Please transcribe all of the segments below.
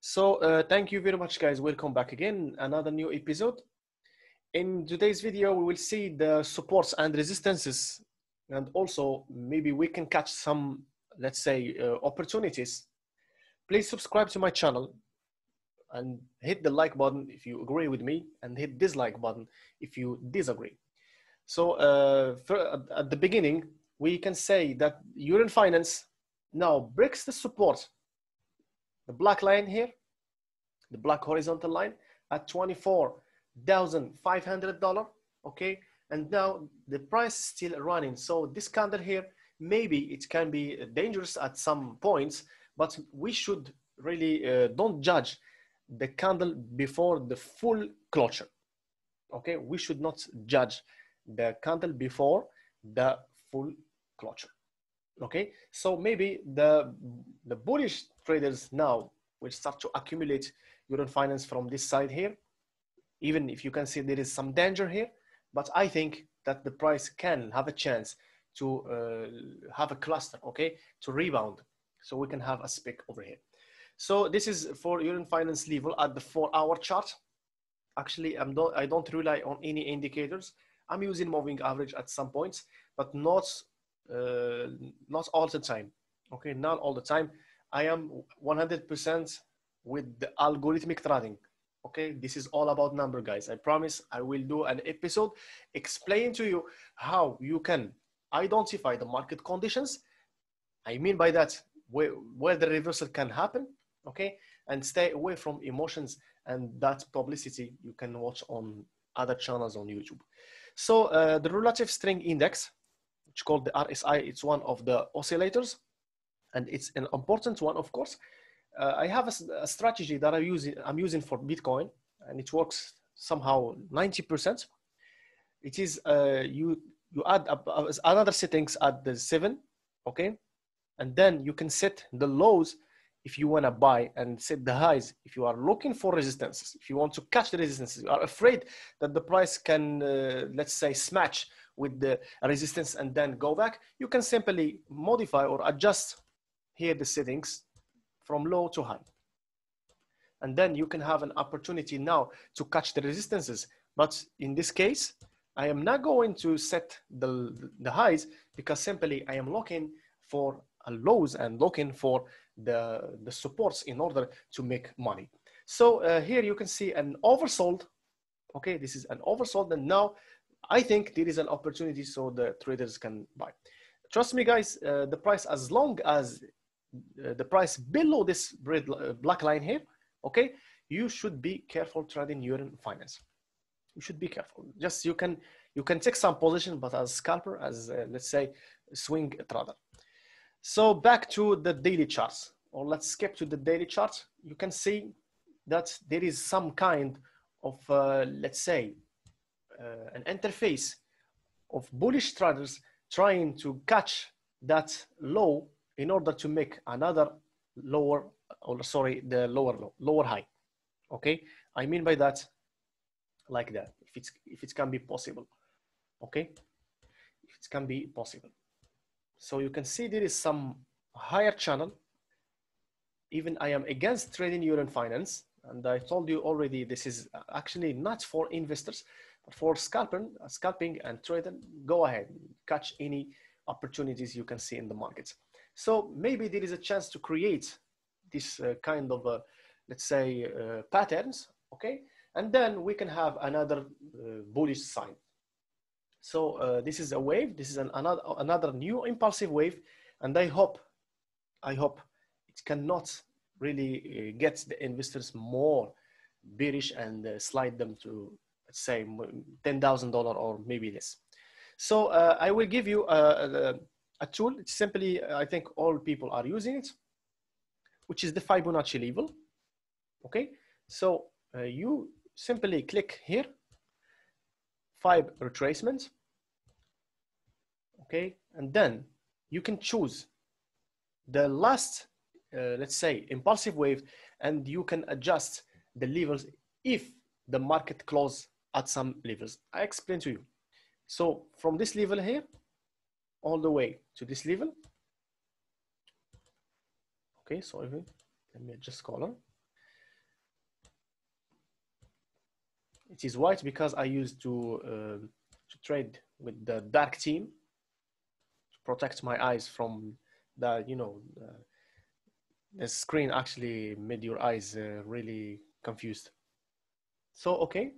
Thank you very much, guys. Welcome back again. Another new episode. In today's video, we will see the supports and resistances, and also maybe we can catch some, let's say, opportunities. Please subscribe to my channel and hit the like button if you agree with me, and hit dislike button if you disagree. At the beginning, we can say that Yearn Finance now breaks the support, the black line here, the black horizontal line at $24,500, okay? And now the price is still running. So this candle here, maybe it can be dangerous at some points, but we should really don't judge the candle before the full closure, okay? We should not judge the candle before the full closure, okay? So maybe the bullish traders now will start to accumulate Yearn Finance from this side here, even if you can see there is some danger here, but I think that the price can have a chance to have a cluster, okay, to rebound. So we can have a spike over here. So this is for Yearn Finance level at the 4-hour chart. Actually, I don't rely on any indicators. I'm using moving average at some points, but not all the time. Okay, not all the time. I am 100% with the algorithmic trading. Okay, this is all about number, guys. I promise I will do an episode explain to you how you can identify the market conditions. I mean by that where the reversal can happen, okay, and stay away from emotions and that publicity you can watch on other channels on YouTube. So the relative strength index, which is called the RSI, it's one of the oscillators, and it's an important one, of course. I have a strategy that I'm using for Bitcoin, and it works somehow 90%. It is you add another settings at the 7, okay, and then you can set the lows if you want to buy, and set the highs if you are looking for resistances. If you want to catch the resistances, you are afraid that the price can, let's say, smash with the resistance and then go back, you can simply modify or adjust here the settings from low to high. And then you can have an opportunity now to catch the resistances. But in this case, I am not going to set the highs, because simply I am looking for a lows and looking for the supports in order to make money. So here you can see an oversold. Okay, this is an oversold, and now I think there is an opportunity so the traders can buy. Trust me, guys, the price, as long as the price below this black line here, okay, you should be careful trading Yearn Finance. You should be careful. Just you can take some position, but as scalper, as let's say swing trader. So back to the daily charts, or let's skip to the daily chart. You can see that there is some kind of let's say an interface of bullish traders trying to catch that low in order to make another lower, or sorry, the lower high. Okay, I mean by that, like that, if it can be possible. Okay, if it can be possible. So you can see there is some higher channel. Even I am against trading Yearn Finance, and I told you already this is actually not for investors, but for scalping and trading. Go ahead, catch any opportunities you can see in the markets. So maybe there is a chance to create this kind of, let's say, patterns, okay? And then we can have another bullish sign. So this is a wave. This is another new impulsive wave, and I hope it cannot really get the investors more bearish and slide them to, let's say, $10,000 or maybe less. So I will give you a tool. It's simply, I think all people are using it, which is the Fibonacci level. Okay, so you simply click here, 5 retracement. Okay, and then you can choose the last, let's say, impulsive wave, and you can adjust the levels if the market close at some levels. I explain to you. So from this level here, all the way to this level. Okay, so let me adjust color. It is white because I used to trade with the dark theme to protect my eyes from the, you know, the screen actually made your eyes really confused. So, okay,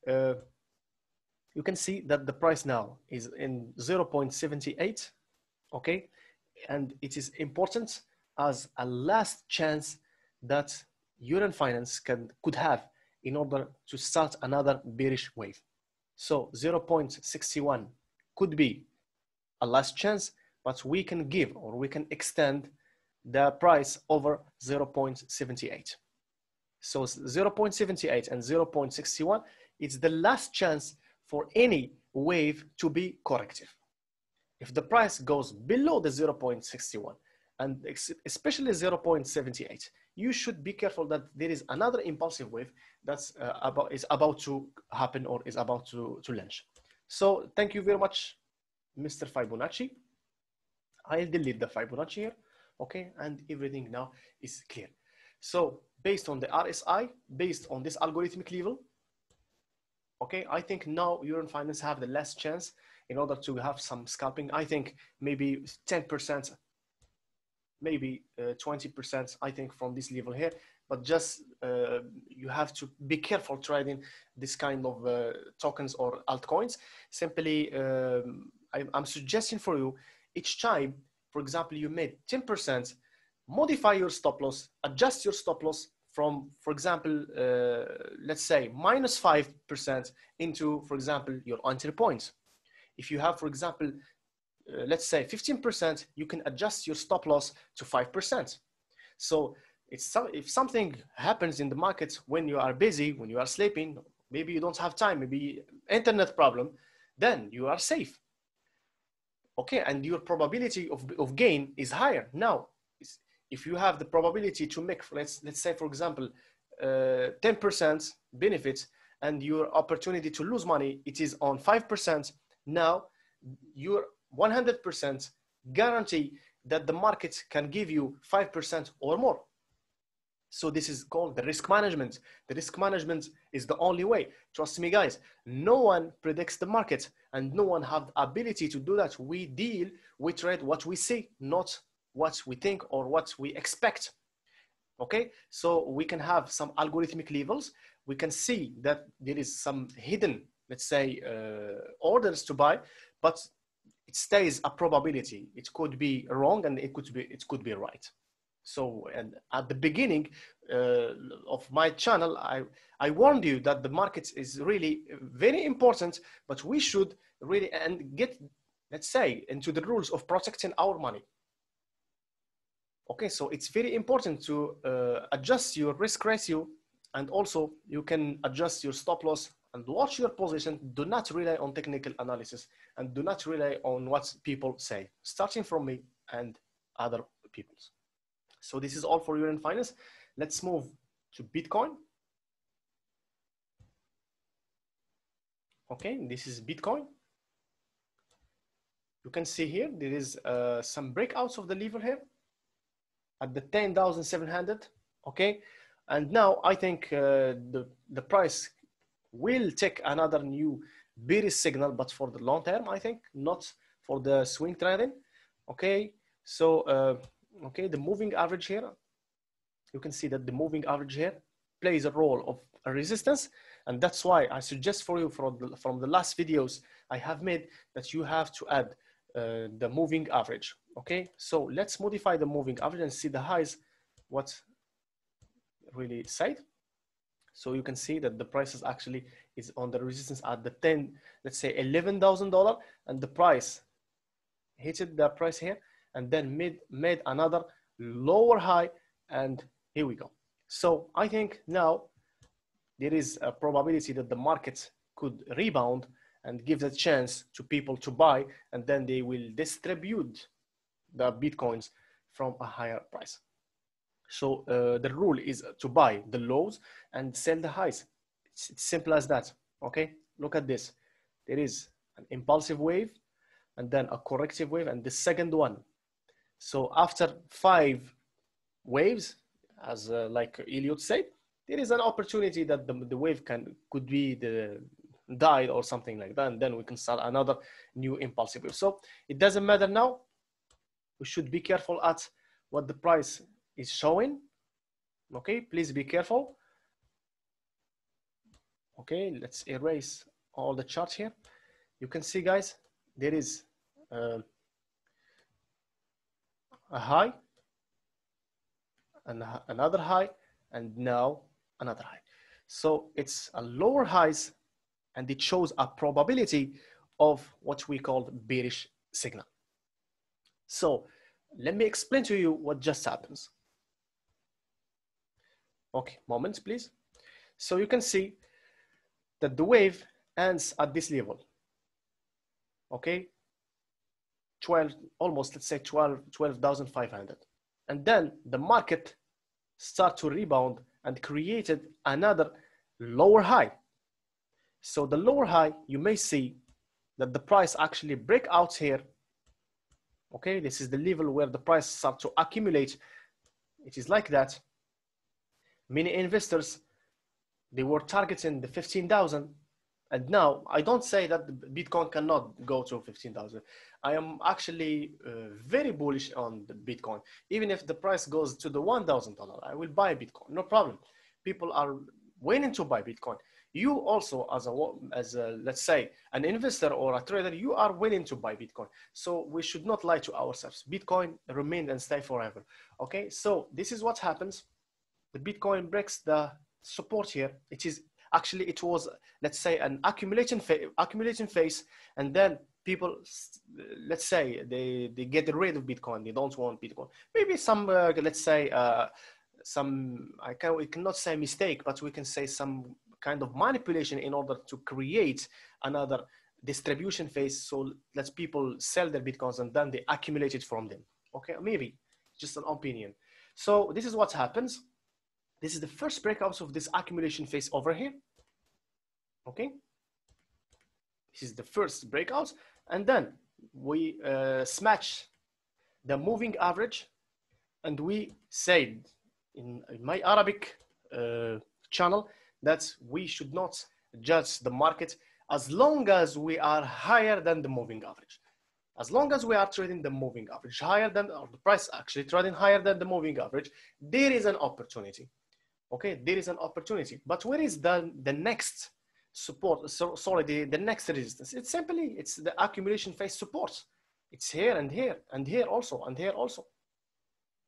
you can see that the price now is in 0.78, okay? And it is important as a last chance that Yearn Finance could have in order to start another bearish wave. So 0.61 could be a last chance, but we can give or we can extend the price over 0.78. So 0.78 and 0.61, it's the last chance for any wave to be corrective. If the price goes below the 0.61 and especially 0.78, you should be careful that there is another impulsive wave that's about to happen or is about to launch. So thank you very much, Mr. Fibonacci. I'll delete the Fibonacci here, okay, and everything now is clear. So based on the RSI, based on this algorithmic level, okay, I think now Yearn Finance have the last chance in order to have some scalping. I think maybe 10%, maybe 20%, I think, from this level here. But just you have to be careful trading this kind of tokens or altcoins. Simply, I'm suggesting for you, each time, for example, you made 10%, modify your stop loss, adjust your stop loss from, for example, let's say -5% into, for example, your entry points. If you have, for example, let's say 15%, you can adjust your stop loss to 5%. So if something happens in the market when you are busy, when you are sleeping, maybe you don't have time, maybe internet problem, then you are safe. Okay, and your probability of gain is higher. Now, if you have the probability to make, let's say, for example, 10% benefit and your opportunity to lose money, it is on 5%, now you're 100% guarantee that the market can give you 5% or more. So this is called the risk management. The risk management is the only way. Trust me, guys, no one predicts the market and no one have the ability to do that. We trade what we see, not what we think or what we expect. Okay, so we can have some algorithmic levels. We can see that there is some hidden, let's say, orders to buy, but it stays a probability. It could be wrong and it could be right. So, and at the beginning of my channel, I warned you that the market is really very important, but we should really get, let's say, into the rules of protecting our money. Okay, so it's very important to adjust your risk ratio, and also you can adjust your stop loss and watch your position. Do not rely on technical analysis and do not rely on what people say, starting from me and other people's. So this is all for Yearn Finance. Let's move to Bitcoin. Okay, this is Bitcoin. You can see here, there is some breakouts of the level here at the 10,700, okay? And now I think the price will take another new bearish signal, but for the long term, I think, not for the swing trading, okay? So, okay, the moving average here, you can see that the moving average here plays a role of a resistance, and that's why I suggest for you from the last videos I have made that you have to add the moving average. Okay, so let's modify the moving average and see the highs, what really said. So you can see that the price actually is on the resistance at the 10, let's say $11,000, and the price hit the price here and then made another lower high, and here we go. So I think now there is a probability that the market could rebound and give a chance to people to buy, and then they will distribute the Bitcoins from a higher price. So the rule is to buy the lows and sell the highs. It's simple as that, okay? Look at this. There is an impulsive wave and then a corrective wave and the second one. So after 5 waves, as like Elliot said, there is an opportunity that the wave could be died or something like that, and then we can start another new impulsive wave. So it doesn't matter now. We should be careful at what the price is showing. Okay, please be careful. Okay, let's erase all the charts here. You can see, guys, there is a high, and another high, and now another high. So it's a lower highs, and it shows a probability of what we call bearish signal. So let me explain to you what just happens. Okay, moment, please. So you can see that the wave ends at this level. Okay, 12, almost, let's say 12,500. And then the market started to rebound and created another lower high. So the lower high, you may see that the price actually break out here. Okay, this is the level where the price starts to accumulate. It is like that. Many investors, they were targeting the 15,000. And now I don't say that Bitcoin cannot go to 15,000. I am actually very bullish on the Bitcoin. Even if the price goes to the $1,000, I will buy Bitcoin, no problem. People are willing to buy Bitcoin. You also, as a, let's say, an investor or a trader, you are willing to buy Bitcoin. So we should not lie to ourselves. Bitcoin remain and stay forever. Okay, so this is what happens. The Bitcoin breaks the support here. It is actually, it was, let's say, an accumulation phase, and then people, let's say, they get rid of Bitcoin. They don't want Bitcoin. Maybe some, let's say, we cannot say mistake, but we can say some kind of manipulation in order to create another distribution phase. So let people sell their Bitcoins and then they accumulate it from them. Okay, maybe just an opinion. So this is what happens. This is the first breakout of this accumulation phase over here. Okay, this is the first breakout, and then we smash the moving average, and we said in my Arabic channel that we should not judge the market as long as we are higher than the moving average. As long as we are trading the moving average higher than, or the price actually trading higher than the moving average, there is an opportunity. Okay, there is an opportunity. But where is the next support? Sorry, the next resistance? It's simply, it's the accumulation phase support. It's here and here and here also and here also.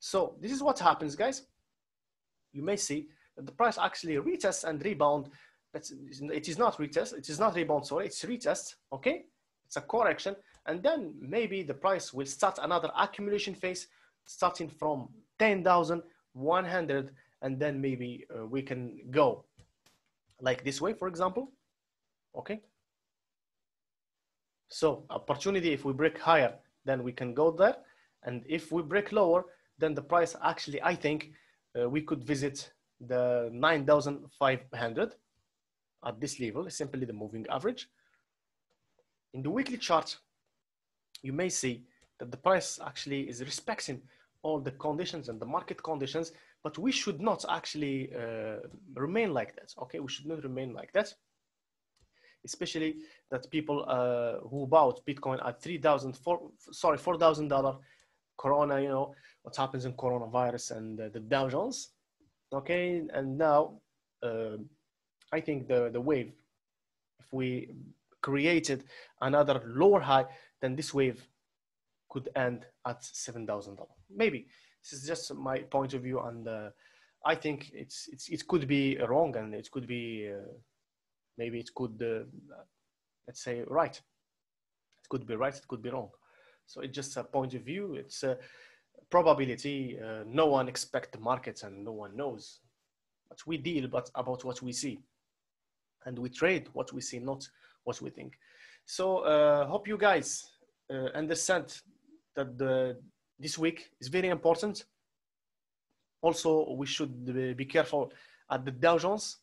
So this is what happens, guys. You may see that the price actually retests and rebound. It is not retest, it is not rebound, sorry, it's retest, okay? It's a correction, and then maybe the price will start another accumulation phase starting from 10,100, and then maybe we can go like this way, for example, okay? So opportunity, if we break higher, then we can go there, and if we break lower, then the price actually, I think, we could visit the 9,500 at this level, simply the moving average. In the weekly chart, you may see that the price actually is respecting all the conditions and the market conditions, but we should not actually remain like that, okay? We should not remain like that, especially that people who bought Bitcoin at $4,000, Corona, you know, what happens in coronavirus and the Dow Jones, okay? And now, I think the wave, if we created another lower high, then this wave could end at $7,000. Maybe this is just my point of view, and I think it could be wrong, and it could be maybe it could let's say right. It could be right, it could be wrong. So it's just a point of view. It's a probability. No one expects the markets, and no one knows. But we deal about what we see, and we trade what we see, not what we think. So hope you guys understand that this week is very important. Also, we should be careful at the Dow Jones.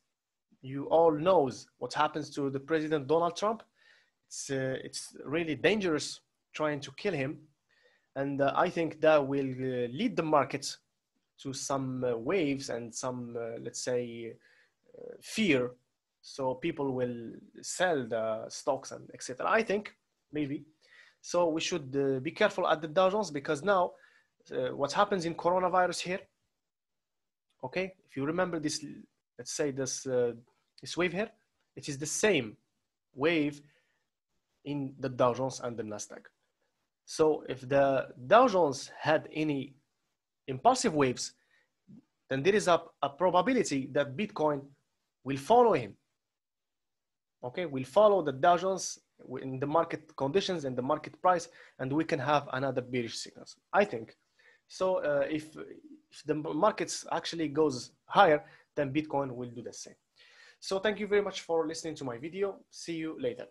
You all knows what happens to the President Donald Trump. It's really dangerous trying to kill him. And I think that will lead the markets to some waves and some, let's say, fear. So people will sell the stocks and etc. I think maybe. So we should be careful at the Dow Jones, because now what happens in coronavirus here, okay, if you remember this, let's say this wave here, it is the same wave in the Dow Jones and the Nasdaq. So if the Dow Jones had any impulsive waves, then there is a probability that Bitcoin will follow him. Okay, will follow the Dow Jones in the market conditions and the market price, and we can have another bearish signals, I think. So if the markets actually goes higher, then Bitcoin will do the same. So thank you very much for listening to my video. See you later.